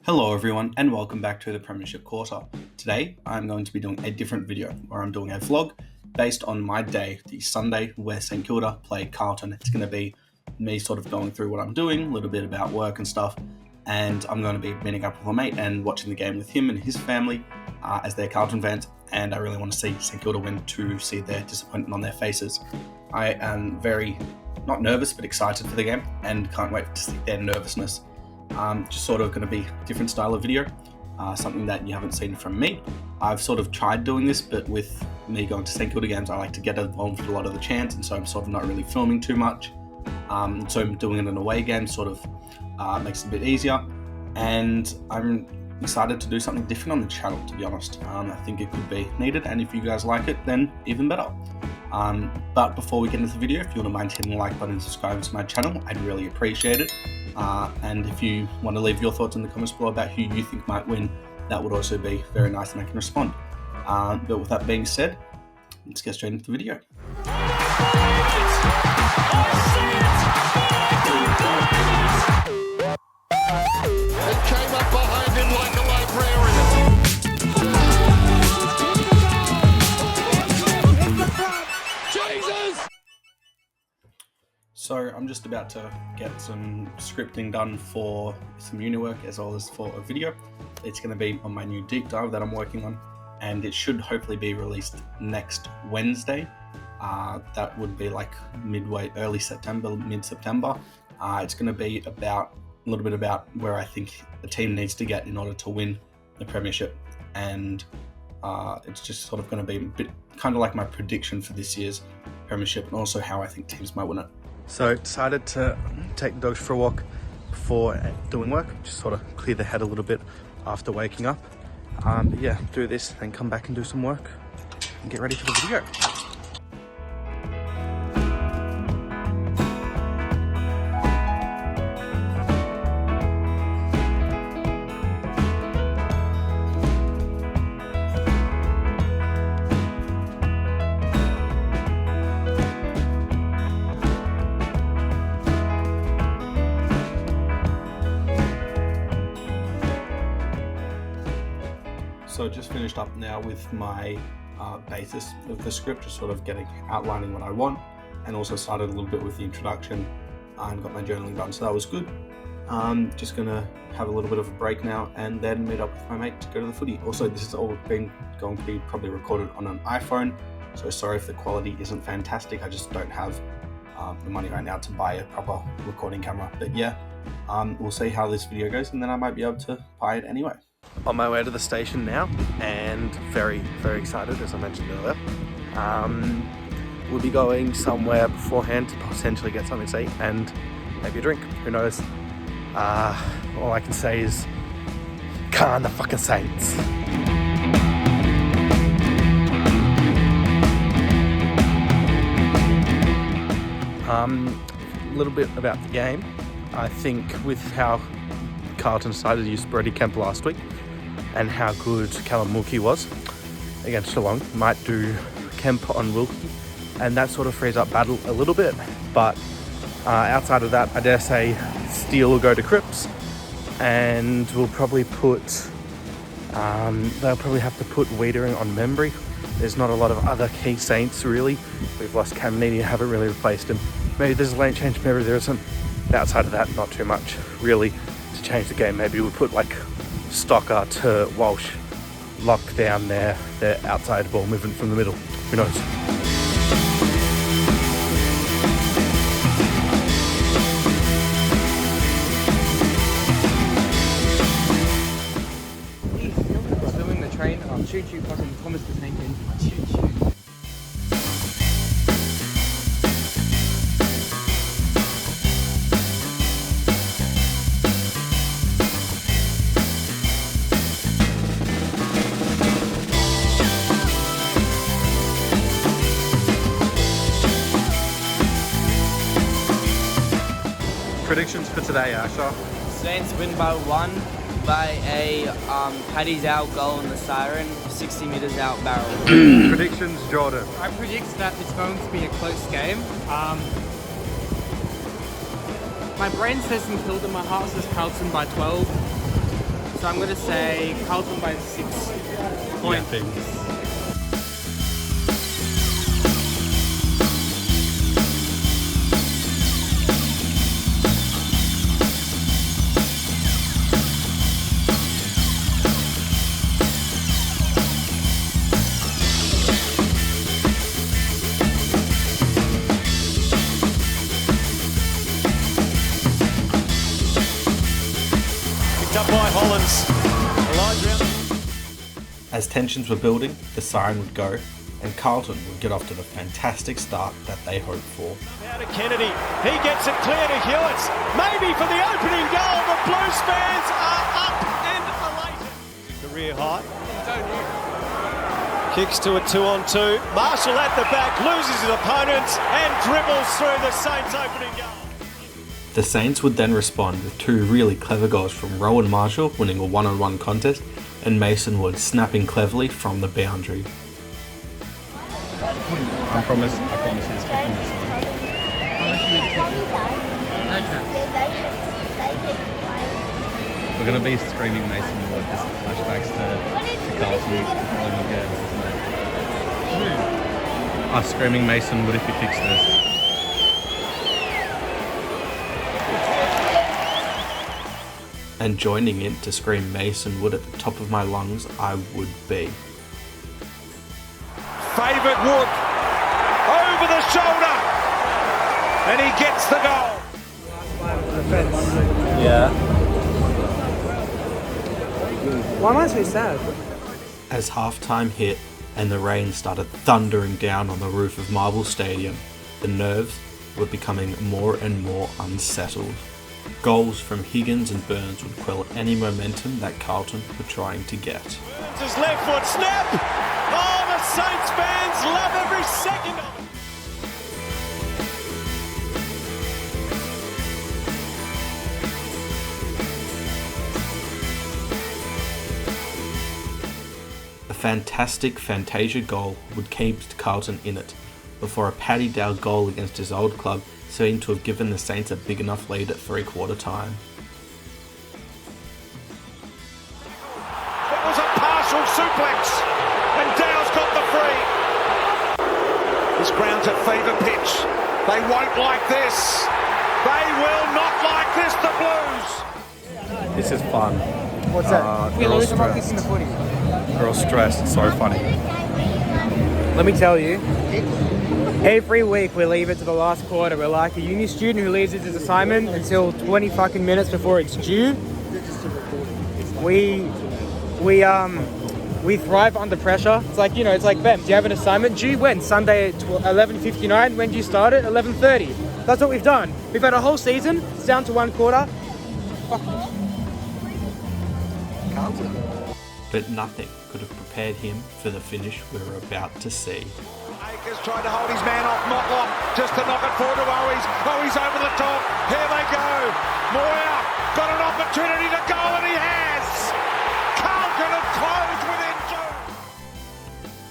Hello everyone and welcome back to the Premiership Quarter. Today I'm going to be doing a different video where I'm doing a vlog based on my day, the Sunday where St Kilda played Carlton. It's going to be me sort of going through what I'm doing, a little bit about work and stuff, and I'm going to be meeting up with my mate and watching the game with him and his family as they're Carlton fans, and I really want to see St Kilda win to see their disappointment on their faces. I am very, not nervous, but excited for the game and can't wait to see their nervousness. Just sort of going to be a different style of video, something that you haven't seen from me. I've sort of tried doing this, but with me going to St Kilda games, I like to get involved with a lot of the chants, and so I'm sort of not really filming too much. So doing it in away games sort of makes it a bit easier, and I'm excited to do something different on the channel, to be honest. I think it could be needed, and if you guys like it, then even better. But before we get into the video, if you wouldn't mind hitting the like button and subscribing to my channel, I'd really appreciate it. And if you want to leave your thoughts in the comments below about who you think might win, that would also be very nice and I can respond. But with that being said, let's get straight into the video. It came up behind him like a librarian. Jesus! So I'm just about to get some scripting done for some uni work as well as for a video. It's going to be on my new deep dive that I'm working on, and it should hopefully be released next Wednesday. That would be like early September, mid-September. It's going to be about a little bit about where I think the team needs to get in order to win the Premiership, and it's just sort of going to be a bit kind of like my prediction for this year's Premiership and also how I think teams might win it. So decided to take the dogs for a walk before doing work, just sort of clear the head a little bit after waking up. But yeah, do this, then come back and do some work and get ready for the video. So just finished up now with my basis of the script, just sort of outlining what I want, and also started a little bit with the introduction and got my journaling done, so that was good. Just gonna have a little bit of a break now and then meet up with my mate to go to the footy. Also, this is all going to be probably recorded on an iPhone, so sorry if the quality isn't fantastic. I just don't have the money right now to buy a proper recording camera, but yeah, we'll see how this video goes, and then I might be able to buy it anyway. On my way to the station now, and very, very excited, as I mentioned earlier. We'll be going somewhere beforehand to potentially get something to eat and maybe a drink, who knows. All I can say is, Khan the fucking Saints. A little bit about the game. I think with how Carlton decided to use Brody Kemp last week and how good Callum Wilkie was against Geelong, might do Kemp on Wilkie, and that sort of frees up Battle a little bit. But outside of that, I dare say Steele will go to Cripps, and we'll probably put they'll probably have to put Wiedering on Membry. There's not a lot of other key Saints really. We've lost Cam Needy, haven't really replaced him. Maybe there's a lane change, maybe there isn't. Outside of that, not too much really to change the game. Maybe we'll put like Stocker to Walsh, lock down their outside ball movement from the middle. Who knows? Filming the train. Choo choo, fucking Thomas the Tank Engine. Choo choo. Predictions for today, Asha? Saints win by 1 by a Paddy's out goal in the siren, 60 metres out barrel. Predictions, Jordan? I predict that it's going to be a close game. My brain says St Kilda, my heart says Carlton by 12. So I'm going to say Carlton by 6 points. Up by Hollands. As tensions were building, the siren would go, and Carlton would get off to the fantastic start that they hoped for. Now to Kennedy. He gets it clear to Hewitt. Maybe for the opening goal. The Blues fans are up and elated. Career high. Kicks to a 2-on-2. Marshall at the back, loses his opponent and dribbles through the Saints' opening goal. The Saints would then respond with 2 really clever goals from Rowan Marshall winning a one-on-one contest and Mason Wood snapping cleverly from the boundary. I promise he's kicking this one. We're going to be screaming Mason Wood. This is flashbacks to Carlton following games, isn't it? Us screaming Mason Wood if he kicks this. And joining in to scream Mason Wood at the top of my lungs, I would be. Favourite Wood over the shoulder and he gets the goal. Yeah. Why am I so sad? As halftime hit and the rain started thundering down on the roof of Marvel Stadium, the nerves were becoming more and more unsettled. Goals from Higgins and Burns would quell any momentum that Carlton were trying to get. Burns' his left foot snap. Oh, the Saints fans love every second of it. A fantastic Fantasia goal would keep Carlton in it, before a Paddy Dow goal against his old club seemed to have given the Saints a big enough lead at three-quarter time. It was a partial suplex, and Dow's got the free. This ground's at fever pitch. They won't like this. They will not like this, the Blues. This is fun. What's that? They're all I'm not kissing the footy. They're all stressed. It's so funny. Let me tell you, every week we leave it to the last quarter. We're like a uni student who leaves his assignment until 20 fucking minutes before it's due. We thrive under pressure. It's like, it's like, Ben, do you have an assignment due? When? Sunday at 11:59. When do you start it? 11:30. That's what we've done. We've had a whole season. It's down to one quarter. But nothing could have prepared him for the finish we were about to see. Akers tried to hold his man off Motlop just to knock it forward to Owies. Owies over the top. Here they go. Moyer got an opportunity to go, and he has. Carlton have closed within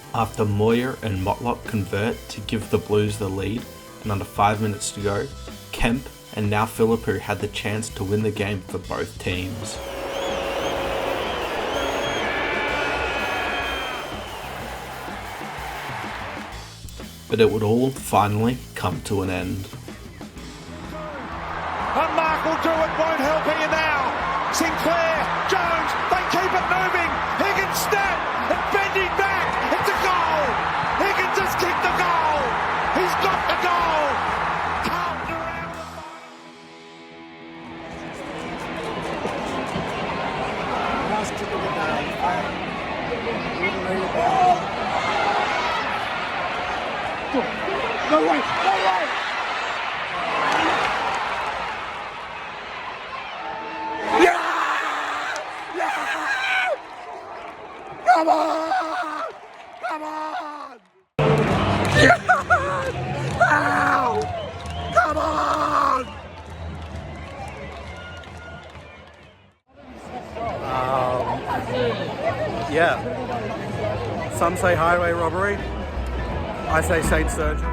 2. After Moyer and Motlop convert to give the Blues the lead, and under 5 minutes to go, Kemp and now Philippou had the chance to win the game for both teams. But it would all finally come to an end. And Mark will do it, won't help here now. Sinclair, Jones, they keep it moving. Higgins snap, and bending back. It's a goal. Higgins has kicked the goal. He's got the goal. Carlton around the No way! No way! Come on! Come on! Ow! Come on! Yeah. Some say highway robbery. I say Saint Surgeon.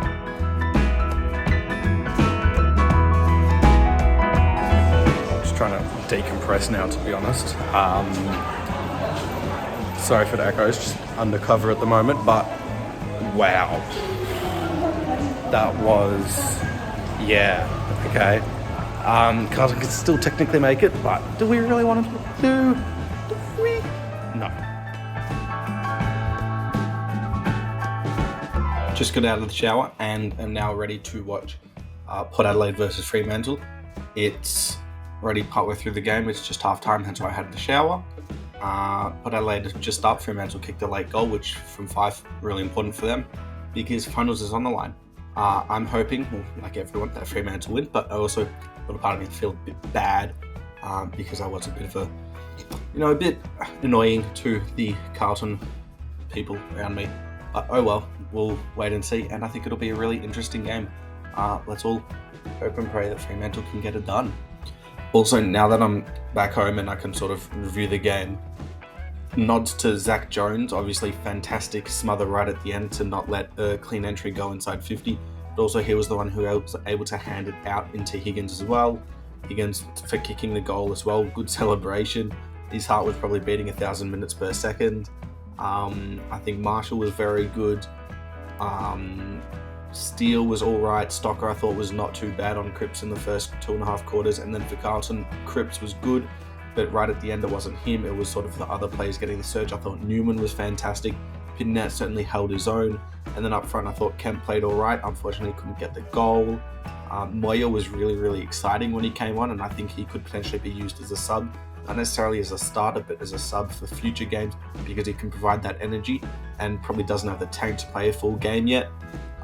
Just trying to decompress now, to be honest. Sorry for the echoes, just undercover at the moment, but wow. That was, yeah, okay. Carlton could still technically make it, but do we really want to do we? No. Just got out of the shower and am now ready to watch Port Adelaide versus Fremantle. It's already partway through the game, it's just half time, hence why I had the shower. Port Adelaide just up, Fremantle kicked a late goal, which from 5, really important for them, because finals is on the line. I'm hoping, well, like everyone, that Fremantle win, but I also, a little part of me feel a bit bad because I was a bit of a bit annoying to the Carlton people around me. But oh well, we'll wait and see, and I think it'll be a really interesting game. Let's all hope and pray that Fremantle can get it done. Also, now that I'm back home and I can sort of review the game, nods to Zach Jones, obviously fantastic smother right at the end to not let a clean entry go inside 50, but also he was the one who was able to hand it out into Higgins as well. Higgins for kicking the goal as well, good celebration. His heart was probably beating 1,000 minutes per second. I think Marshall was very good. Steele was alright. Stocker I thought was not too bad on Cripps in the first 2.5 quarters, and then for Carlton, Cripps was good, but right at the end it wasn't him, it was sort of the other players getting the surge. I thought Newman was fantastic. Pitnett certainly held his own, and then up front I thought Kemp played alright, unfortunately couldn't get the goal. Moya was really exciting when he came on, and I think he could potentially be used as a sub, not necessarily as a starter, but as a sub for future games, because he can provide that energy and probably doesn't have the tank to play a full game yet.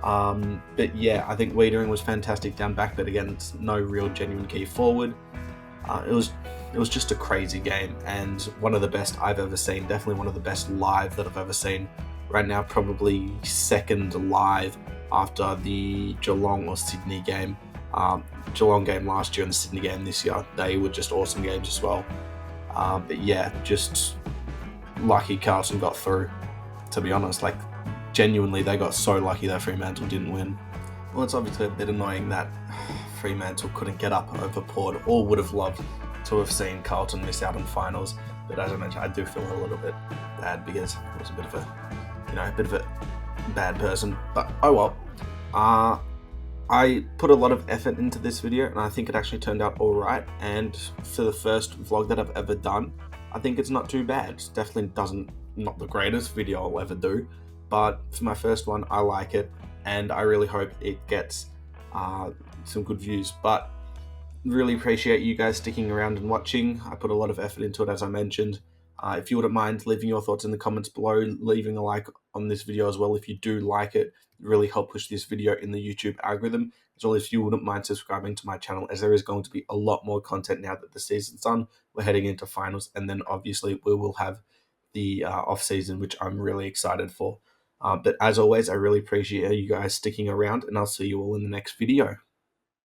But yeah, I think Wiedering was fantastic down back, but again, it's no real genuine key forward. It was just a crazy game, and one of the best I've ever seen, definitely one of the best live that I've ever seen. Right now, probably second live after the Geelong or Sydney game. Geelong game last year and the Sydney game this year, they were just awesome games as well. But yeah, just lucky Carlton got through, to be honest. Like, genuinely, they got so lucky that Fremantle didn't win. Well, it's obviously a bit annoying that Fremantle couldn't get up over Port, or would have loved to have seen Carlton miss out on finals. But as I mentioned, I do feel a little bit bad because I was a bit of a bad person. But oh well. I put a lot of effort into this video, and I think it actually turned out alright. And for the first vlog that I've ever done, I think it's not too bad. It's definitely not the greatest video I'll ever do, but for my first one, I like it, and I really hope it gets some good views. But really appreciate you guys sticking around and watching. I put a lot of effort into it, as I mentioned. If you wouldn't mind leaving your thoughts in the comments below, leaving a like on this video as well if you do like it, really help push this video in the YouTube algorithm, as well if you wouldn't mind subscribing to my channel, as there is going to be a lot more content now that the season's done. We're heading into finals, and then obviously we will have the off season, which I'm really excited for. But as always, I really appreciate you guys sticking around, and I'll see you all in the next video.